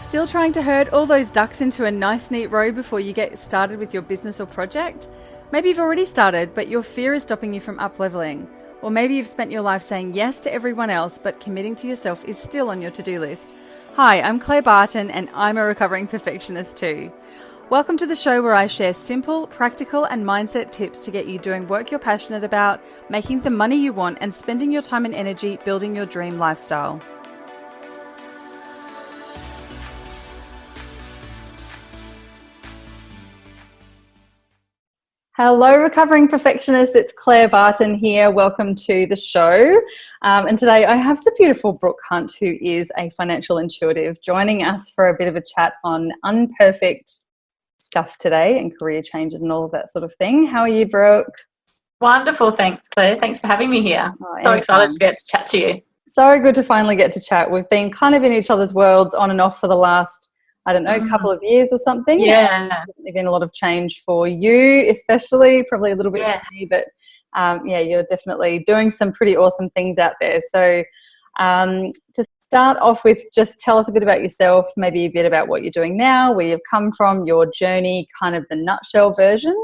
Still trying to herd all those ducks into a nice neat row before you get started with your business or project? Maybe you've already started, but your fear is stopping you from up-leveling. Or maybe you've spent your life saying yes to everyone else, but committing to yourself is still on your to-do list. Hi, I'm Claire Barton, and I'm a recovering perfectionist too. Welcome to the show where I share simple, practical, and mindset tips to get you doing work you're passionate about, making the money you want, and spending your time and energy building your dream lifestyle. Hello, recovering perfectionists. It's Claire Barton here. Welcome to the show. And today I have the beautiful Brooke Hunt, who is a financial intuitive, joining us for a bit of a chat on unperfect stuff today and career changes and all of that sort of thing. How are you, Brooke? Wonderful. Thanks, Claire. Thanks for having me here. So excited to get to chat to you. So good to finally get to chat. We've been kind of in each other's worlds on and off for the last, I don't know, couple of years or something. Yeah. There's been a lot of change for you, especially, probably a little bit for me, but you're definitely doing some pretty awesome things out there. So to start off with, just tell us a bit about yourself, maybe a bit about what you're doing now, where you've come from, your journey, kind of the nutshell version.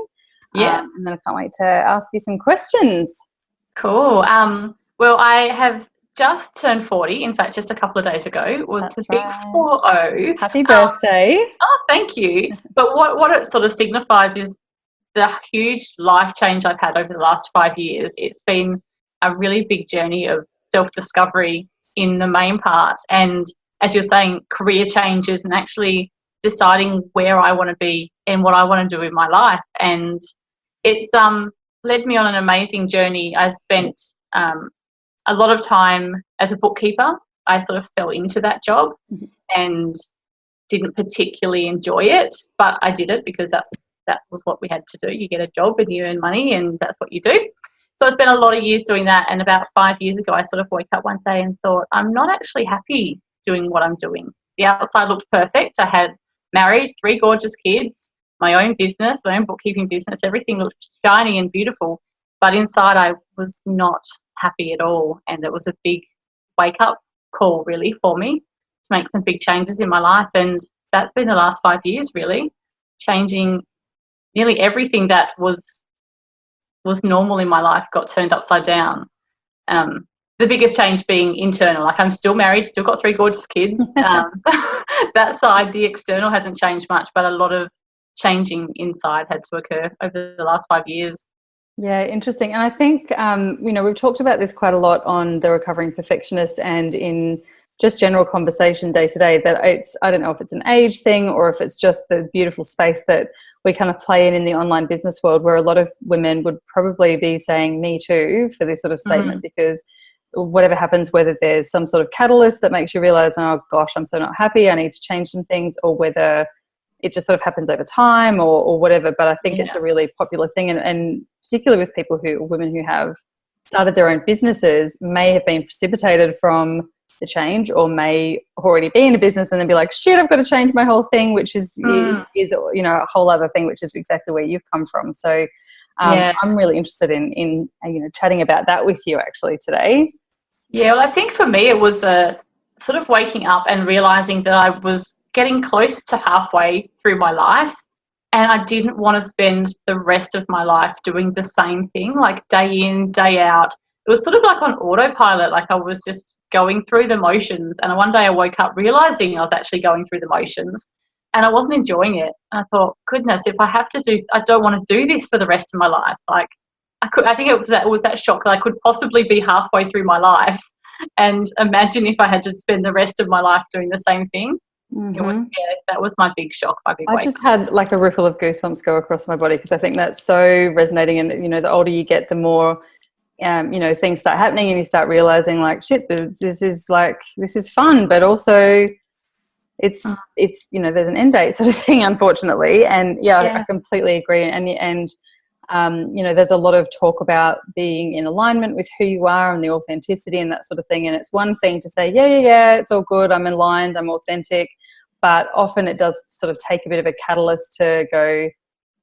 Yeah. And then I can't wait to ask you some questions. Cool. Well, I have just turned 40, in fact, just a couple of days ago. It was the big 4-0. Happy birthday. Thank you. But what it sort of signifies is the huge life change I've had over the last 5 years. It's been a really big journey of self-discovery in the main part. And as you're saying, career changes and actually deciding where I want to be and what I want to do in my life. And it's led me on an amazing journey. I spent a lot of time as a bookkeeper. I sort of fell into that job and didn't particularly enjoy it, but I did it because that was what we had to do. You get a job and you earn money, and that's what you do. So I spent a lot of years doing that, and about 5 years ago I sort of woke up one day and thought, I'm not actually happy doing what I'm doing. The outside looked perfect. I had married, 3 gorgeous kids, my own business, my own bookkeeping business. Everything looked shiny and beautiful, but inside I was not happy at all, and it was a big wake-up call really for me to make some big changes in my life. And that's been the last 5 years, really, changing nearly everything that was normal in my life got turned upside down. The biggest change being internal. Like, I'm still married, still got 3 gorgeous kids. That side, the external hasn't changed much, but a lot of changing inside had to occur over the last 5 years. Yeah, interesting. And I think, we've talked about this quite a lot on The Recovering Perfectionist and in just general conversation day to day, that I don't know if it's an age thing or if it's just the beautiful space that we kind of play in the online business world, where a lot of women would probably be saying me too for this sort of statement, because whatever happens, whether there's some sort of catalyst that makes you realize, oh gosh, I'm so not happy, I need to change some things, or whether it just sort of happens over time or whatever. But I think it's a really popular thing, and particularly with women who have started their own businesses, may have been precipitated from the change, or may already be in a business and then be like, shit, I've got to change my whole thing, which is a whole other thing, which is exactly where you've come from. So I'm really interested in chatting about that with you actually today. Yeah, well, I think for me it was a sort of waking up and realizing that I was getting close to halfway through my life, and I didn't want to spend the rest of my life doing the same thing, like day in, day out. It was sort of like on autopilot, like I was just going through the motions. And one day I woke up realizing I was actually going through the motions and I wasn't enjoying it. And I thought, goodness, if I have to I don't want to do this for the rest of my life. Like I think it was that shock that I could possibly be halfway through my life and imagine if I had to spend the rest of my life doing the same thing. That was my big shock, my big wake. I just had like a ripple of goosebumps go across my body, because I think that's so resonating. And the older you get, the more things start happening, and you start realizing like, shit, this is fun, but also it's there's an end date sort of thing, unfortunately. And I completely agree. And there's a lot of talk about being in alignment with who you are and the authenticity and that sort of thing. And it's one thing to say, it's all good, I'm aligned, I'm authentic. But often it does sort of take a bit of a catalyst to go,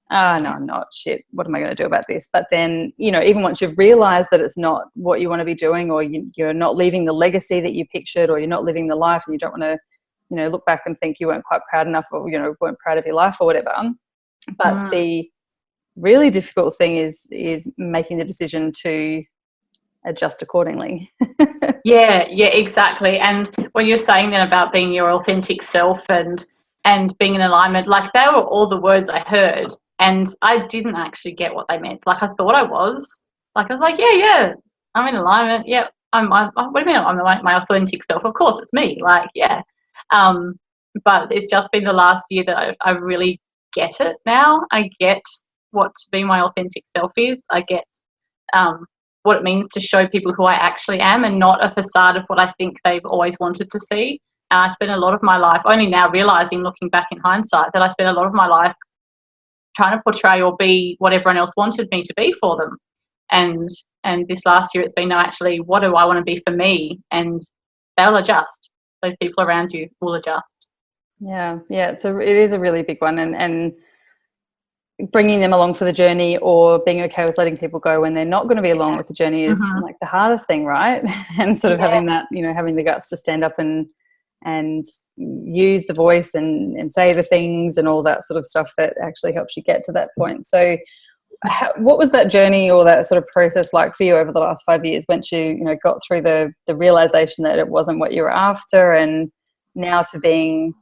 no, I'm not, shit, what am I going to do about this? But then, even once you've realized that it's not what you want to be doing, or you're not leaving the legacy that you pictured, or you're not living the life and you don't want to, look back and think you weren't quite proud enough, or weren't proud of your life or whatever. But the really difficult thing is making the decision to adjust accordingly. Yeah, exactly. And when you're saying then about being your authentic self and being in alignment, like, they were all the words I heard, and I didn't actually get what they meant. Like, I thought I was. Like, I was like, yeah, I'm in alignment. Yeah, what do you mean I'm my authentic self? Of course, it's me. Like, yeah. But it's just been the last year that I really get it now. I get what to be my authentic self is. I get what it means to show people who I actually am, and not a facade of what I think they've always wanted to see. And I spent a lot of my life, only now realising, looking back in hindsight, that I spent a lot of my life trying to portray or be what everyone else wanted me to be for them. And this last year it's been, no, actually, what do I want to be for me? And they'll adjust. Those people around you will adjust. Yeah. It is a really big one, and bringing them along for the journey, or being okay with letting people go when they're not going to be along with the journey, is like the hardest thing, right? And sort of having that, having the guts to stand up and use the voice and say the things and all that sort of stuff that actually helps you get to that point. So what was that journey or that sort of process like for you over the last 5 years, once you got through the realization that it wasn't what you were after, and now to being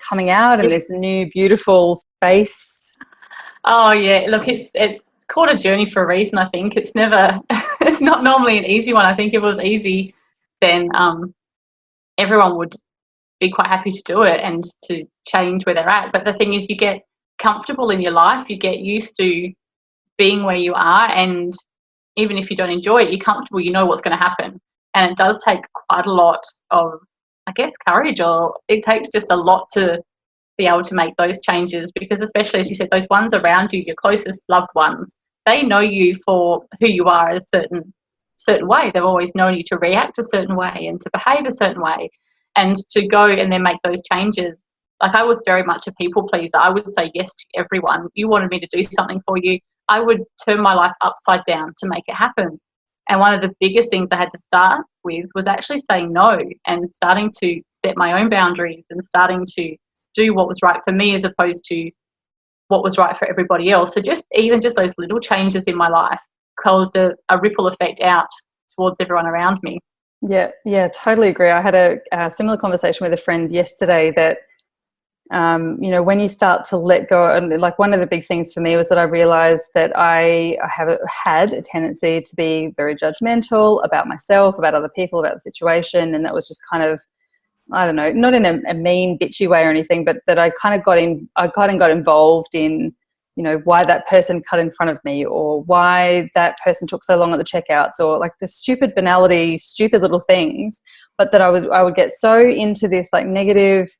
coming out in this new beautiful space? Oh yeah, look, it's called a journey for a reason. I think it's never it's not normally an easy one. I think if it was easy, then everyone would be quite happy to do it and to change where they're at. But the thing is, you get comfortable in your life, you get used to being where you are, and even if you don't enjoy it, you're comfortable, you know what's going to happen. And it does take quite a lot of, I guess, courage, or it takes just a lot to be able to make those changes, because especially, as you said, those ones around you, your closest loved ones, they know you for who you are a certain way. They've always known you to react a certain way and to behave a certain way, and to go and then make those changes. Like, I was very much a people pleaser. I would say yes to everyone. You wanted me to do something for you, I would turn my life upside down to make it happen. And one of the biggest things I had to start with was actually saying no, and starting to set my own boundaries, and starting to do what was right for me as opposed to what was right for everybody else. So just those little changes in my life caused a ripple effect out towards everyone around me. Yeah, totally agree. I had a similar conversation with a friend yesterday that, when you start to let go, and like, one of the big things for me was that I realized that I had a tendency to be very judgmental about myself, about other people, about the situation. And that was just kind of, I don't know, not in a mean, bitchy way or anything, but that I kind of got involved in, why that person cut in front of me, or why that person took so long at the checkouts, or like the stupid banality, stupid little things. But that I would get so into this like negative,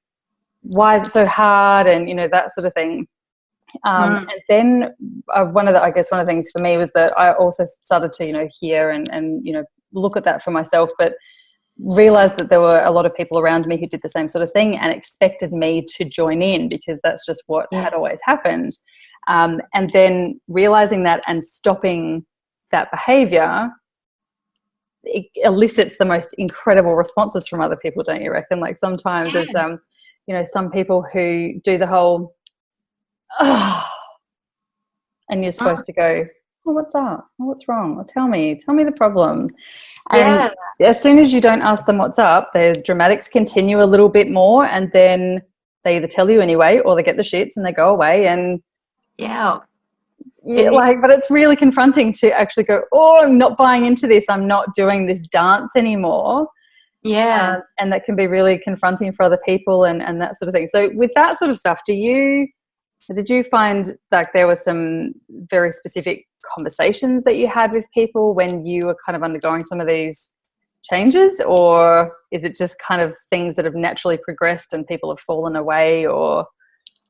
why is it so hard, and that sort of thing. And then one of the things for me was that I also started to hear and look at that for myself, but realized that there were a lot of people around me who did the same sort of thing and expected me to join in, because that's just what had always happened. And then realizing that and stopping that behavior, it elicits the most incredible responses from other people, don't you reckon? Like, sometimes there's some people who do the whole, oh, and you're supposed to go, oh, what's up? Oh, what's wrong? Well, tell me the problem. And as soon as you don't ask them what's up, their dramatics continue a little bit more, and then they either tell you anyway, or they get the shits and they go away. And but it's really confronting to actually go, oh, I'm not buying into this. I'm not doing this dance anymore. And that can be really confronting for other people and that sort of thing. So with that sort of stuff, did you find like there were some very specific conversations that you had with people when you were kind of undergoing some of these changes, or is it just kind of things that have naturally progressed and people have fallen away, or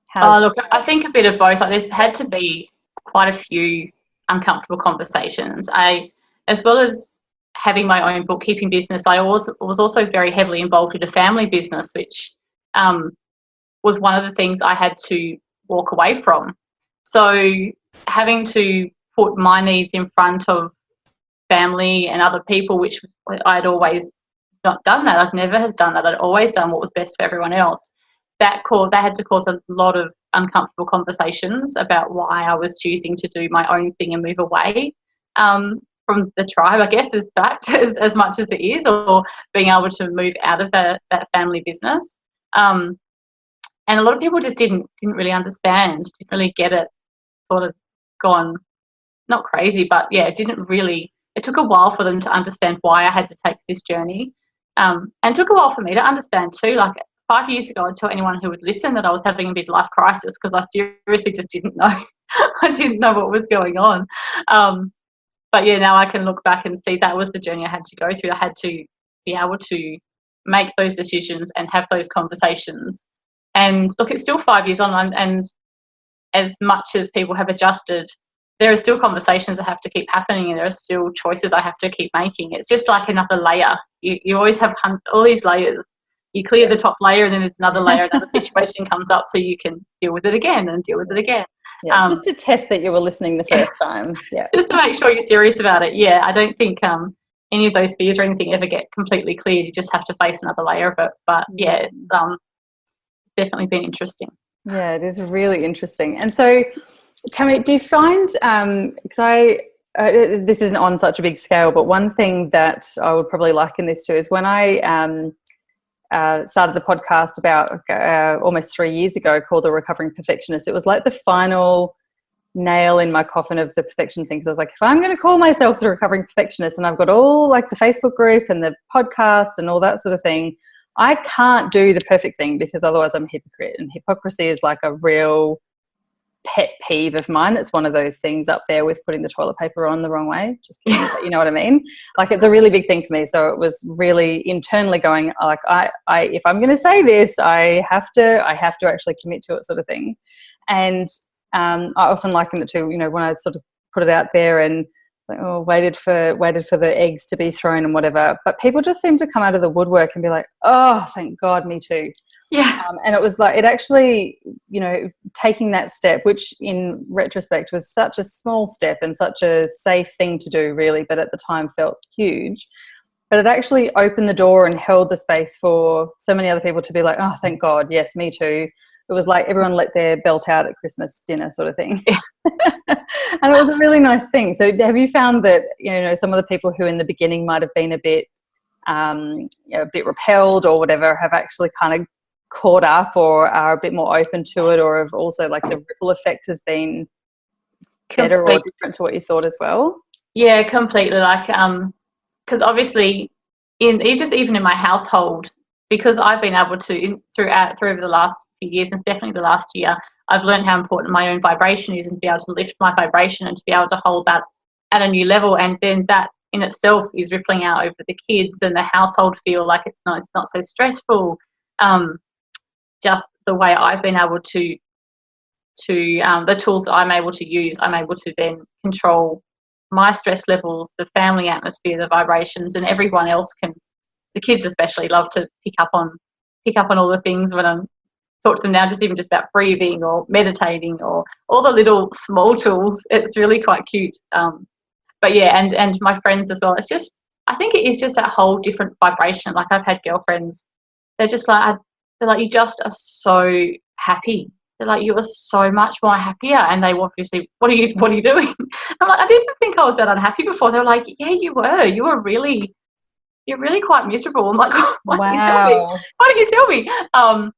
how? Look, I think a bit of both. Like, there's had to be quite a few uncomfortable conversations. As well as having my own bookkeeping business, I was also very heavily involved with a family business, which was one of the things I had to walk away from. So having to put my needs in front of family and other people, which I'd always not done that. I've never had done that. I'd always done what was best for everyone else. That had to cause a lot of uncomfortable conversations about why I was choosing to do my own thing and move away from the tribe, I guess, is fact as much as it is, or being able to move out of that family business. And a lot of people just didn't really understand, didn't really get it, sort of gone, not crazy, but yeah, it took a while for them to understand why I had to take this journey. And it took a while for me to understand too. Like 5 years ago, I'd tell anyone who would listen that I was having a big life crisis, because I seriously just didn't know. I didn't know what was going on. But yeah, now I can look back and see that was the journey I had to go through. I had to be able to make those decisions and have those conversations. And look, it's still 5 years on, and as much as people have adjusted, there are still conversations that have to keep happening, and there are still choices I have to keep making. It's just like another layer. You always have all these layers. You clear the top layer, and then there's another layer, another situation comes up, so you can deal with it again and deal with it again. Yeah, just to test that you were listening the first time. Yeah, just to make sure you're serious about it. Yeah, I don't think any of those fears or anything ever get completely cleared. You just have to face another layer of it. But yeah, it's definitely been interesting. Yeah, it is really interesting. And so, tell me, do you find, because this isn't on such a big scale, but one thing that I would probably liken this to is when I started the podcast about almost 3 years ago, called The Recovering Perfectionist. It was like the final nail in my coffin of the perfection thing. So I was like, if I'm going to call myself The Recovering Perfectionist, and I've got all like the Facebook group and the podcast and all that sort of thing, I can't do the perfect thing, because otherwise I'm a hypocrite. And hypocrisy is like a real pet peeve of mine. It's one of those things up there with putting the toilet paper on the wrong way. Just kidding, but you know what I mean? Like, it's a really big thing for me. So it was really internally going, like, I if I'm going to say this, I have to actually commit to it, sort of thing. And I often liken it to, when I sort of put it out there and like, waited for the eggs to be thrown and whatever. But people just seem to come out of the woodwork and be like, oh, thank God, me too. Yeah. And it was like, it actually, taking that step, which in retrospect was such a small step and such a safe thing to do, really, but at the time felt huge. But it actually opened the door and held the space for so many other people to be like, oh, thank God, yes, me too. It was like everyone let their belt out at Christmas dinner, sort of thing. And it was a really nice thing. So have you found that, some of the people who in the beginning might have been a bit repelled or whatever have actually kind of caught up or are a bit more open to it, or have also, like, the ripple effect has been better or different to what you thought as well? Yeah, completely. Like, because obviously even in my household, because I've been able to through the last few years, and definitely the last year, I've learned how important my own vibration is, and to be able to lift my vibration and to be able to hold that at a new level. And then that in itself is rippling out over the kids and the household, feel like it's not so stressful. Just the way I've been able to the tools that I'm able to use, I'm able to then control my stress levels, the family atmosphere, the vibrations, and everyone else can. The kids especially love to pick up on all the things when I'm talk to them now, just about breathing or meditating or all the little small tools. It's really quite cute. But yeah, and my friends as well. It's just, I think it is just that whole different vibration. Like, I've had girlfriends, they're like, you just are so happy. They're like, you are so much more happier. And they obviously, what are you doing? I'm like, I didn't think I was that unhappy before. They were like, yeah, you were. You're really quite miserable. I'm like, why don't you tell me? Why don't you tell me?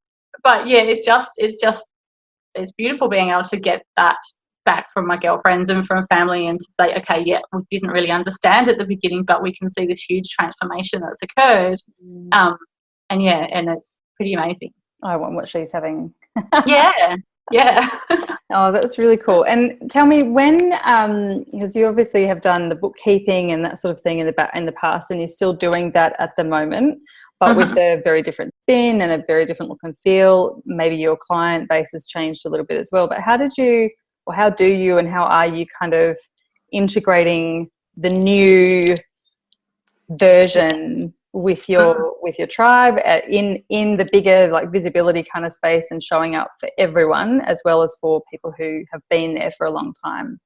But yeah, it's beautiful being able to get that back from my girlfriends and from family, and to say, okay, yeah, we didn't really understand at the beginning, but we can see this huge transformation that's occurred. And yeah, and it's pretty amazing. I want what she's having. Yeah. Oh, that's really cool. And tell me, when, because you obviously have done the bookkeeping and that sort of thing in the past, and you're still doing that at the moment, but with a very different spin and a very different look and feel. Maybe your client base has changed a little bit as well. But how do you and how are you kind of integrating the new version with your tribe in the bigger, like, visibility kind of space, and showing up for everyone as well as for people who have been there for a long time?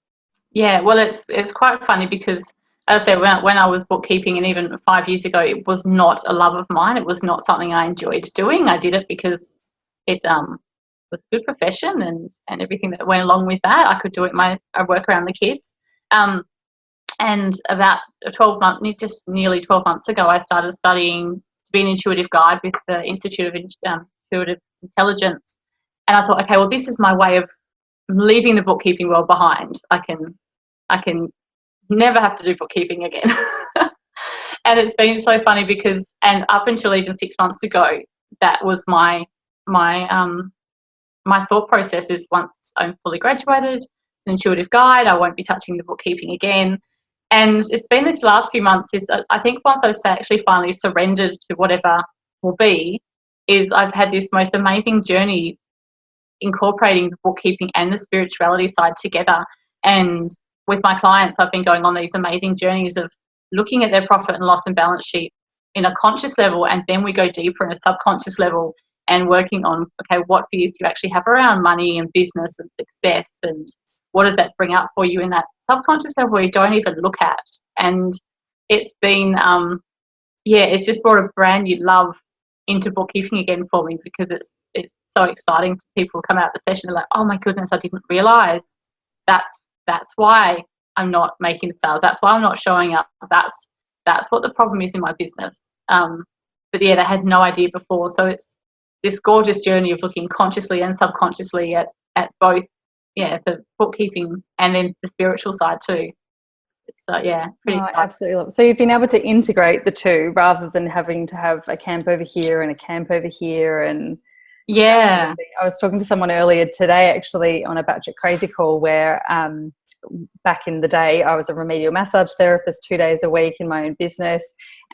Yeah, well, it's quite funny because as I said, when I was bookkeeping, and even 5 years ago, it was not a love of mine. It was not something I enjoyed doing. I did it because it was a good profession, and everything that went along with that. I could do it. I work around the kids. And about 12 months, just nearly 12 months ago, I started studying to be an intuitive guide with the Institute of Intuitive Intelligence. And I thought, okay, well, this is my way of leaving the bookkeeping world behind. I can never have to do bookkeeping again. And it's been so funny because, and up until even 6 months ago, that was my thought process is, once I'm fully graduated, an intuitive guide, I won't be touching the bookkeeping again. And it's been these last few months is, I think once I've actually finally surrendered to whatever will be, is I've had this most amazing journey incorporating the bookkeeping and the spirituality side together. And with my clients, I've been going on these amazing journeys of looking at their profit and loss and balance sheet in a conscious level, and then we go deeper in a subconscious level and working on, okay, what fears do you actually have around money and business and success, and what does that bring up for you in that subconscious level where you don't even look at. And it's been, it's just brought a brand new love into bookkeeping again for me, because it's so exciting to people come out of the session and like, oh my goodness, I didn't realise that's why I'm not making sales. That's why I'm not showing up. That's what the problem is in my business. But yeah, they had no idea before. So it's this gorgeous journey of looking consciously and subconsciously at both, the bookkeeping and then the spiritual side too. It's pretty exciting. Absolutely. So you've been able to integrate the two rather than having to have a camp over here and a camp over here. And I was talking to someone earlier today actually on a Batch It Crazy call where back in the day I was a remedial massage therapist 2 days a week in my own business,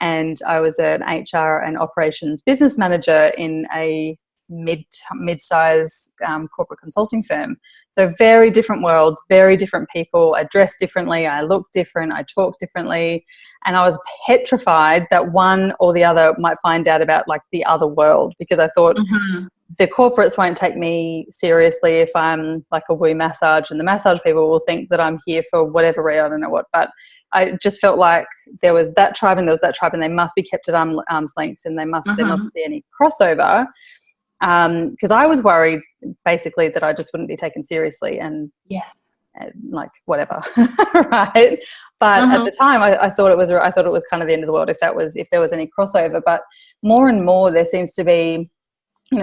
and I was an HR and operations business manager in a mid-size corporate consulting firm. So very different worlds, very different people. I dressed differently, I looked different, I talked differently, and I was petrified that one or the other might find out about like the other world, because I thought the corporates won't take me seriously if I'm like a woo massage, and the massage people will think that I'm here for whatever reason, I don't know what, but I just felt like there was that tribe and there was that tribe, and they must be kept at arm's length, and there mustn't be any crossover. Because I was worried basically that I just wouldn't be taken seriously, and like whatever, right? But at the time, I thought it was kind of the end of the world if there was any crossover. But more and more, there seems to be,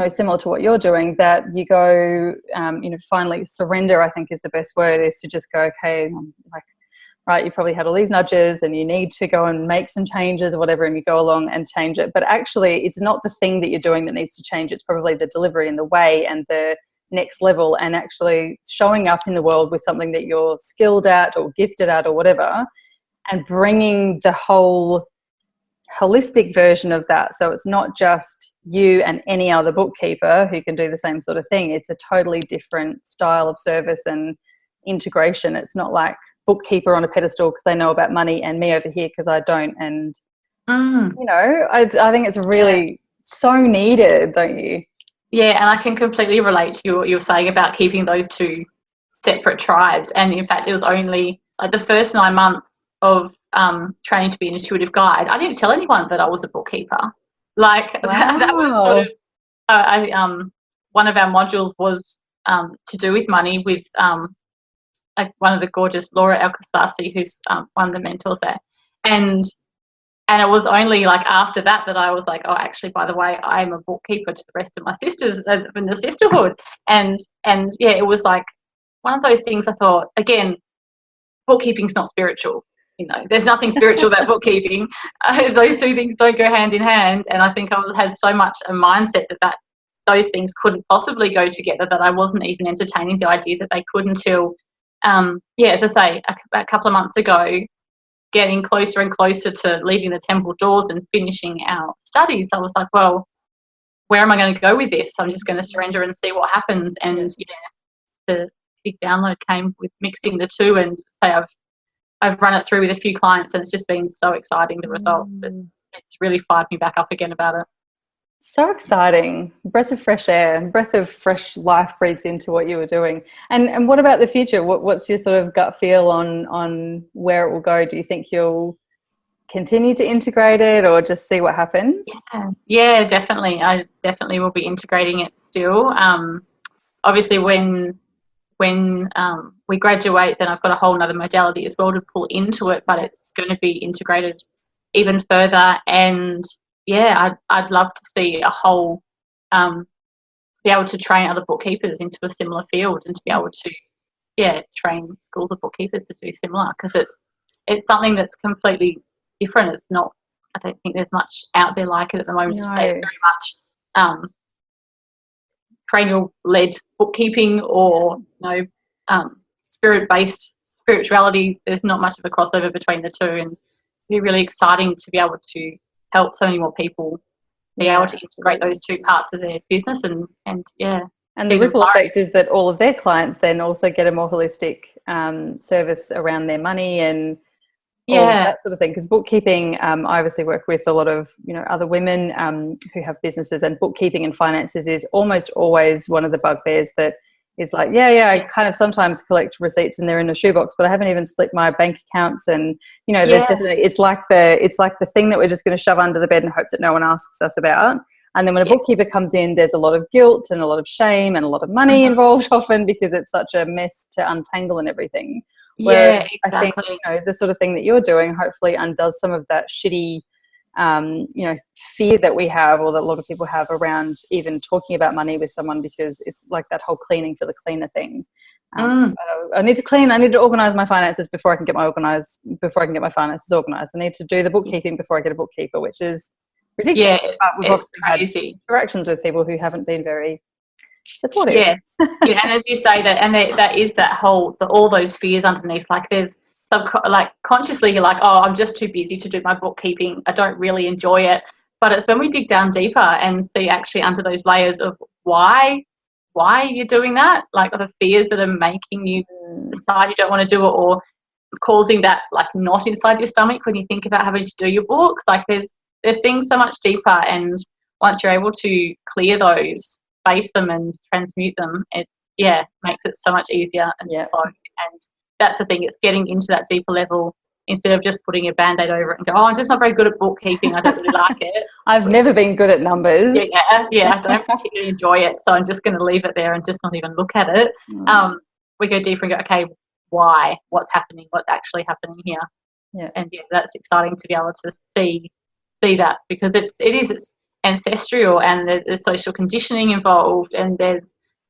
similar to what you're doing, that you go, finally surrender. I think is the best word, is to just go, okay, like, right, you probably had all these nudges and you need to go and make some changes or whatever, and you go along and change it. But actually, it's not the thing that you're doing that needs to change. It's probably the delivery and the way and the next level, and actually showing up in the world with something that you're skilled at or gifted at or whatever, and bringing the whole holistic version of that. So it's not just you and any other bookkeeper who can do the same sort of thing. It's a totally different style of service and integration. It's not like bookkeeper on a pedestal because they know about money, and me over here because I don't. And I think it's really so needed, don't you? Yeah, and I can completely relate to what you were saying about keeping those two separate tribes. And in fact, it was only like the first 9 months of training to be an intuitive guide, I didn't tell anyone that I was a bookkeeper. Like that was sort of one of our modules was to do with money with like one of the gorgeous Laura Alcastasi, who's one of the mentors there. And it was only like after that I was like, oh, actually, by the way, I'm a bookkeeper to the rest of my sisters in the sisterhood. And it was like one of those things I thought, again, bookkeeping's not spiritual. There's nothing spiritual about bookkeeping. Those two things don't go hand in hand. And I think I had so much a mindset that those things couldn't possibly go together, that I wasn't even entertaining the idea that they could until as I say, a couple of months ago, getting closer and closer to leaving the temple doors and finishing our studies, I was like, well, where am I going to go with this? I'm just going to surrender and see what happens. And the big download came with mixing the two, and say I've run it through with a few clients, and it's just been so exciting, the results. It's really fired me back up again about it. So exciting. Breath of fresh air, breath of fresh life breathes into what you were doing. And what about the future? What's your sort of gut feel on where it will go? Do you think you'll continue to integrate it or just see what happens? Yeah, definitely. I definitely will be integrating it still. Obviously, when we graduate, then I've got a whole other modality as well to pull into it, but it's going to be integrated even further. And yeah, I'd love to see a whole be able to train other bookkeepers into a similar field, and to be able to train schools of bookkeepers to do similar, because it's something that's completely different. It's not, I don't think there's much out there like it at the moment. No. Just say very much cranial led bookkeeping, or spirit-based spirituality. There's not much of a crossover between the two, and it'd be really exciting to be able to help so many more people be able to integrate those two parts of their business. And the ripple effect is that all of their clients then also get a more holistic service around their money and all of that sort of thing. Because bookkeeping, I obviously work with a lot of other women who have businesses, and bookkeeping and finances is almost always one of the bugbears that is like, I kind of sometimes collect receipts and they're in a shoebox, but I haven't even split my bank accounts. And there's definitely, it's like the thing that we're just going to shove under the bed and hope that no one asks us about. And then when a bookkeeper comes in, there's a lot of guilt and a lot of shame and a lot of money involved often, because it's such a mess to untangle and everything. Where exactly. I think the sort of thing that you're doing hopefully undoes some of that shitty fear that we have, or that a lot of people have, around even talking about money with someone, because it's like that whole cleaning for the cleaner thing. I need to organize my finances before I can get my finances organized. I need to do the bookkeeping before I get a bookkeeper, which is ridiculous. Yeah, but we've it's crazy. Had interactions with people who haven't been very supportive. And as you say that, and that is that whole all those fears underneath. Like there's consciously you're like, oh, I'm just too busy to do my bookkeeping, I don't really enjoy it. But it's when we dig down deeper and see actually under those layers of why you're doing that, like the fears that are making you decide you don't want to do it, or causing that like knot inside your stomach when you think about having to do your books. Like there's things so much deeper, and once you're able to clear those, face them and transmute them, it makes it so much easier and flow. And that's the thing, it's getting into that deeper level instead of just putting a band-aid over it and go, oh, I'm just not very good at bookkeeping, I don't really like it. I've never been good at numbers. I don't particularly enjoy it, so I'm just going to leave it there and just not even look at it. We go deeper and go, okay, why? What's happening? What's actually happening here? And that's exciting to be able to see that, because it's ancestral, and there's social conditioning involved, and there's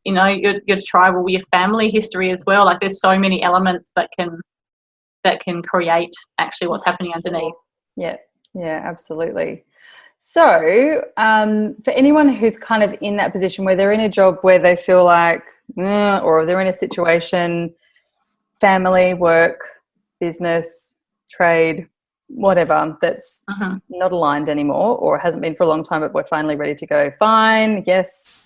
your tribal, your family history as well. Like there's so many elements that can create actually what's happening underneath. Absolutely. So for anyone who's kind of in that position where they're in a job where they feel like or they're in a situation, family, work, business, trade, whatever, that's not aligned anymore, or hasn't been for a long time, but we're finally ready to go, fine, yes,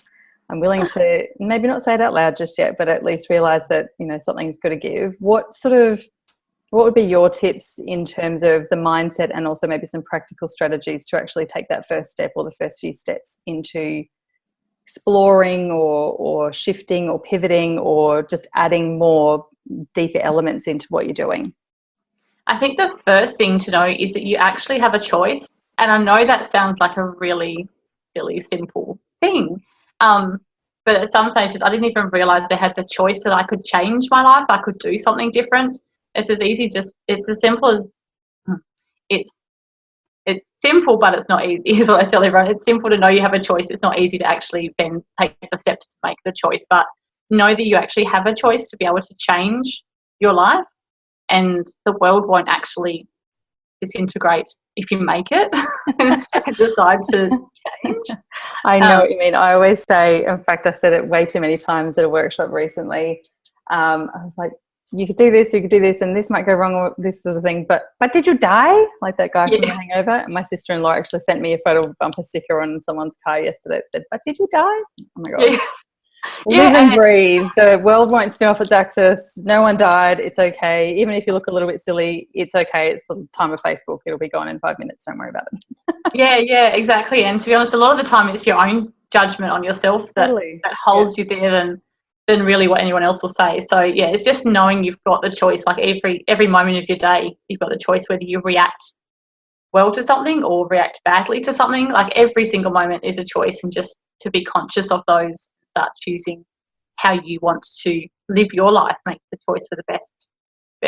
I'm willing to maybe not say it out loud just yet, but at least realize that something's got to give. What would be your tips in terms of the mindset, and also maybe some practical strategies to actually take that first step, or the first few steps into exploring or shifting or pivoting, or just adding more deeper elements into what you're doing? I think the first thing to know is that you actually have a choice. And I know that sounds like a really silly, simple thing. But at some stages, I didn't even realise I had the choice that I could change my life. I could do something different. It's as easy, it's as simple as, it's simple, but it's not easy, is what I tell everyone. It's simple to know you have a choice. It's not easy to actually then take the steps to make the choice. But know that you actually have a choice to be able to change your life, and the world won't actually disintegrate if you make it and decide to change. I know what you mean. I always say, in fact, I said it way too many times at a workshop recently. I was like, you could do this, and this might go wrong, or this sort of thing. But did you die? Like that guy from The Hangover. And my sister-in-law actually sent me a photo of a bumper sticker on someone's car yesterday that said, "But did you die?" Oh my God. Live Yeah, and breathe. The world won't spin off its axis. No one died. It's okay. Even if you look a little bit silly, it's okay. It's the time of Facebook. It'll be gone in 5 minutes. Don't worry about it. yeah, exactly. And to be honest, a lot of the time it's your own judgment on yourself that Totally. holds you there than really what anyone else will say. So yeah, it's just knowing you've got the choice. Like every moment of your day, you've got the choice whether you react well to something or react badly to something. Like every single moment is a choice, and just to be conscious of those, start choosing how you want to live your life, make the choice for the best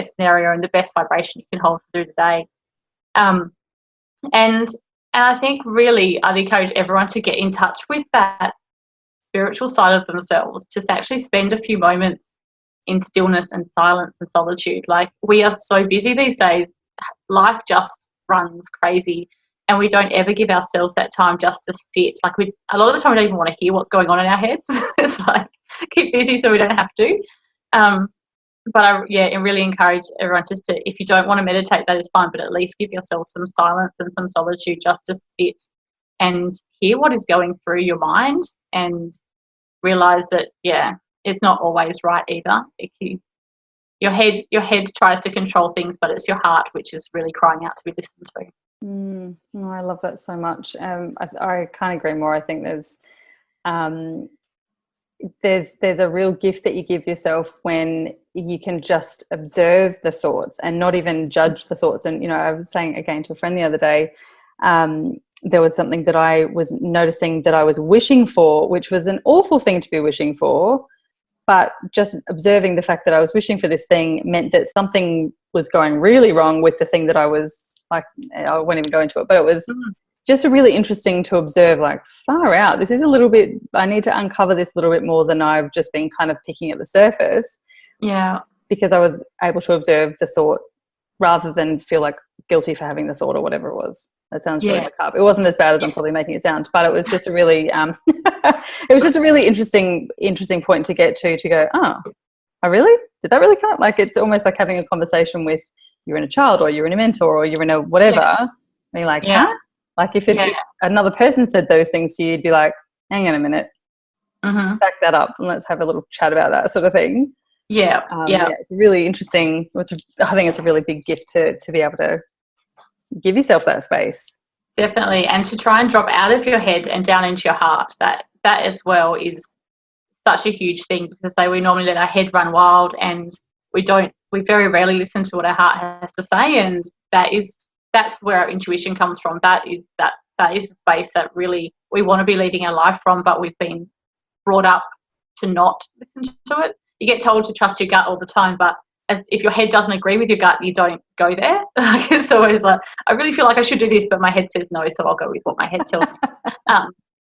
scenario and the best vibration you can hold through the day. And I think really I'd encourage everyone to get in touch with that spiritual side of themselves, to actually spend a few moments in stillness and silence and solitude. Like, we are so busy these days, life just runs crazy, and we don't ever give ourselves that time just to sit. Like, a lot of the time we don't even want to hear what's going on in our heads. It's like, keep busy so we don't have to. But I really encourage everyone just to, if you don't want to meditate, that is fine, but at least give yourself some silence and some solitude just to sit and hear what is going through your mind, and realize that, it's not always right either. Your head tries to control things, but it's your heart which is really crying out to be listened to. Oh, I love that so much. I can't agree more. I think there's a real gift that you give yourself when you can just observe the thoughts and not even judge the thoughts. And, I was saying again to a friend the other day, there was something that I was noticing that I was wishing for, which was an awful thing to be wishing for. But just observing the fact that I was wishing for this thing meant that something was going really wrong with the thing that I was like, I won't even go into it, but it was just really interesting to observe, like, far out. This is a little bit, I need to uncover this a little bit more than I've just been kind of picking at the surface. Yeah. Because I was able to observe the thought rather than feel like guilty for having the thought or whatever it was. That sounds really macabre. It wasn't as bad as I'm probably making it sound, but it was just a really, it was just a really interesting point to get to go, oh, really? Did that really come up? Like, it's almost like having a conversation with, you're in a child or you're in a mentor or you're in a whatever. And you're like, huh? Like, if another person said those things to you, you'd be like, hang on a minute, back that up and let's have a little chat about that sort of thing. It's really interesting. I think it's a really big gift to be able to give yourself that space. Definitely. And to try and drop out of your head and down into your heart, that as well is such a huge thing, because we normally let our head run wild, and we very rarely listen to what our heart has to say, and that's where our intuition comes from. That is the space that really we want to be leading our life from, but we've been brought up to not listen to it. You get told to trust your gut all the time, but if your head doesn't agree with your gut, you don't go there. It's always like, I really feel like I should do this, but my head says no, so I'll go with what my head tells me.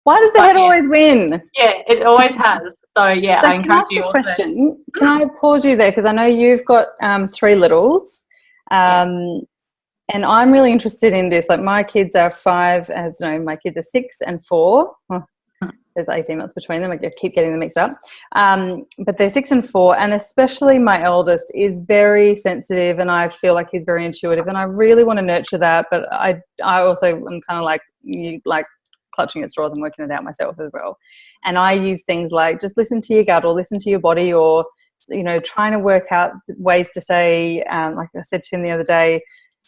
Why does the head always win? Yeah, it always has. So I encourage you. Question. Can I pause you there, because I know you've got 3 littles, and I'm really interested in this. Like, my kids are 5, my kids are 6 and 4. There's 18 months between them. I keep getting them mixed up. But they're 6 and 4, and especially my eldest is very sensitive, and I feel like he's very intuitive, and I really want to nurture that. But I also am kind of like you, like clutching at straws and working it out myself as well. And I use things like, just listen to your gut or listen to your body, or, trying to work out ways to say, like I said to him the other day,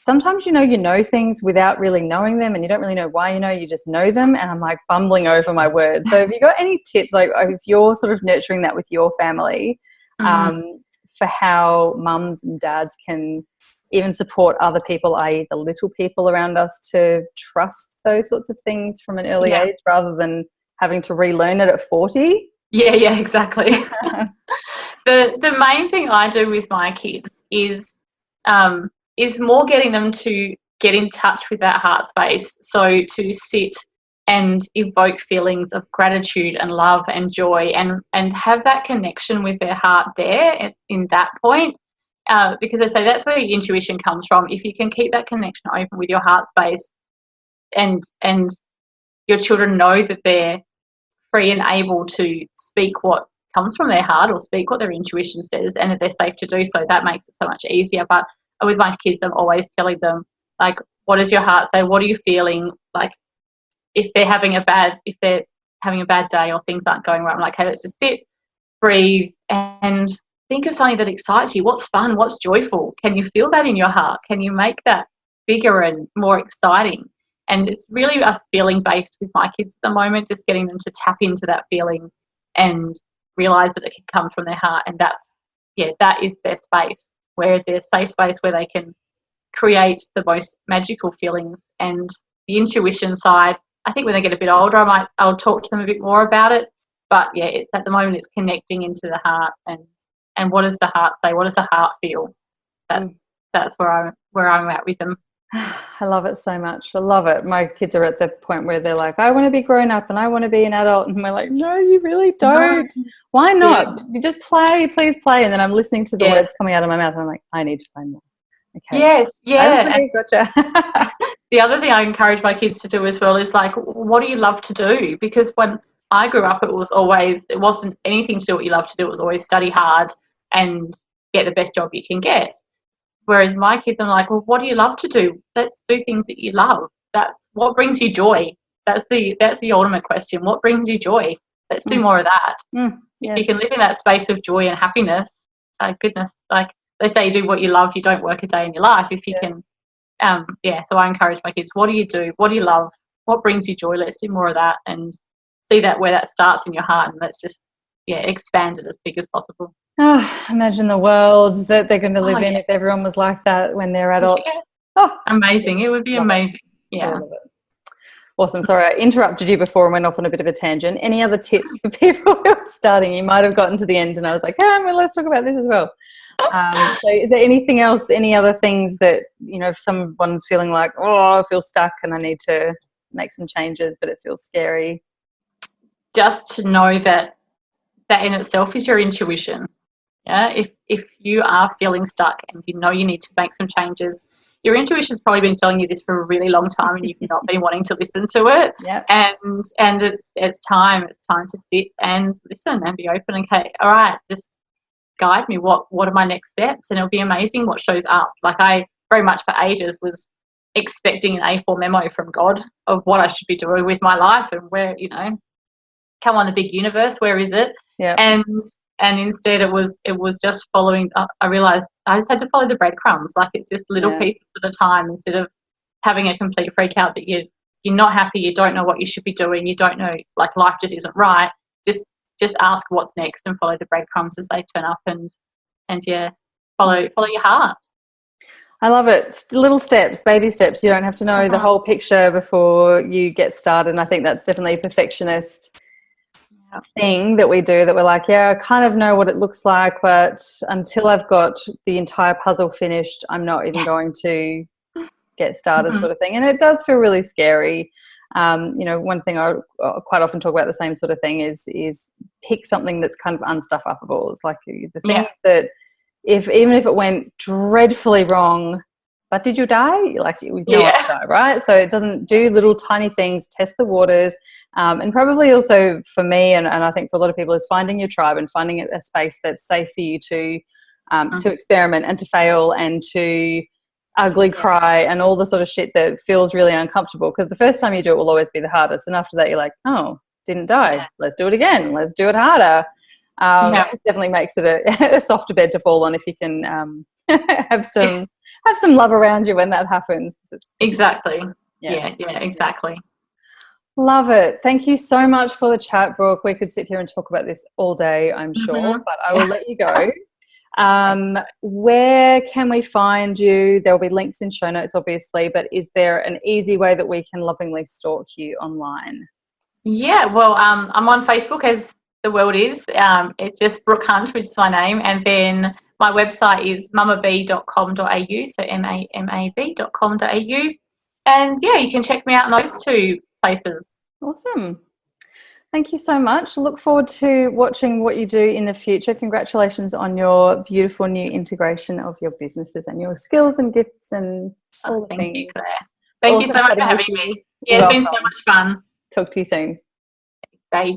sometimes you know things without really knowing them, and you don't really know why you just know them, and I'm like bumbling over my words. So have you got any tips, like if you're sort of nurturing that with your family, for how mums and dads can even support other people, i.e. the little people around us, to trust those sorts of things from an early age rather than having to relearn it at 40? Yeah, exactly. The main thing I do with my kids is more getting them to get in touch with that heart space. So to sit and evoke feelings of gratitude and love and joy, and have that connection with their heart there in that point. Because I say that's where your intuition comes from. If you can keep that connection open with your heart space, and your children know that they're free and able to speak what comes from their heart, or speak what their intuition says, and if they're safe to do so, that makes it so much easier. But with my kids, I'm always telling them, like, what does your heart say? What are you feeling? Like, if they're having a bad day or things aren't going right, I'm like, hey, let's just sit. breathe, and think of something that excites you. What's fun? What's joyful? Can you feel that in your heart? Can you make that bigger and more exciting? And it's really a feeling based with my kids at the moment, just getting them to tap into that feeling and realize that it can come from their heart. And that's, yeah, that is their space, where their safe space where they can create the most magical feelings. And the intuition side, I think when they get a bit older, I'll talk to them a bit more about it. But yeah, it's at the moment it's connecting into the heart, and what does the heart say? What does the heart feel? That's where I'm at with them. I love it so much. I love it. My kids are at the point where they're like, I want to be grown up and I want to be an adult. And we're like, no, you really don't. No. Why not? You just play, please play. And then I'm listening to the words coming out of my mouth and I'm like, I need to play more. Okay. Yes, yeah. Okay, gotcha. The other thing I encourage my kids to do as well is like, what do you love to do? Because when I grew up, it wasn't anything to do what you love to do. It was always study hard and get the best job you can get. Whereas my kids are like, well, what do you love to do? Let's do things that you love. That's what brings you joy. That's the ultimate question. What brings you joy? Let's do more of that. Yes. If you can live in that space of joy and happiness, goodness, like they say, you do what you love, you don't work a day in your life. If you can, so I encourage my kids, what do you do? What do you love? What brings you joy? Let's do more of that and see that where that starts in your heart, and let's just, expand it as big as possible. Oh, imagine the world that they're going to live in if everyone was like that when they're adults. Yeah. Oh, amazing. It would be amazing. Yeah. Awesome. Sorry, I interrupted you before and went off on a bit of a tangent. Any other tips for people who are starting? You might have gotten to the end and I was like, let's talk about this as well. So is there anything else, any other things that, if someone's feeling like, I feel stuck and I need to make some changes, but it feels scary? Just to know that in itself is your intuition. Yeah, if you are feeling stuck and you need to make some changes, your intuition's probably been telling you this for a really long time and you've not been wanting to listen to it. Yeah. And it's time to sit and listen and be open. Okay, all right, just guide me. What are my next steps? And it'll be amazing what shows up. Like I very much for ages was expecting an A4 memo from God of what I should be doing with my life and where, come on, the big universe, where is it? Yeah. And instead it was just following. I realized I just had to follow the breadcrumbs. Like it's just little pieces at a time, instead of having a complete freak out that you're not happy, you don't know what you should be doing, you don't know, like life just isn't right. Just ask what's next and follow the breadcrumbs as they turn up, and follow your heart. I love it. Little steps, baby steps. You don't have to know the whole picture before you get started. And I think that's definitely a perfectionist thing that we do, that we're like, I kind of know what it looks like, but until I've got the entire puzzle finished, I'm not even going to get started, sort of thing. And it does feel really scary. One thing I quite often talk about, the same sort of thing, is pick something that's kind of unstuff-upable. It's like the things that even if it went dreadfully wrong, but did you die? Like, we know it die, right? So it doesn't do little tiny things, test the waters. And probably also for me, and I think for a lot of people, is finding your tribe and finding a space that's safe for you to experiment and to fail and to ugly cry and all the sort of shit that feels really uncomfortable. Because the first time you do it will always be the hardest. And after that, you're like, didn't die. Let's do it again. Let's do it harder. It definitely makes it a softer bed to fall on if you can have some love around you when that happens. Exactly. Yeah, exactly. Love it. Thank you so much for the chat, Brooke. We could sit here and talk about this all day, I'm sure, but I will let you go. Where can we find you? There will be links in show notes, obviously, but is there an easy way that we can lovingly stalk you online? Yeah, well, I'm on Facebook, as the world is. It's just Brooke Hunt, which is my name, and then my website is mamab.com.au, so mamab.com.au. And you can check me out in those two places. Awesome. Thank you so much. Look forward to watching what you do in the future. Congratulations on your beautiful new integration of your businesses and your skills and gifts and all the things. Thank you, Claire. Thank you so much for having me. Yeah, it's been so much fun. Talk to you soon. Bye.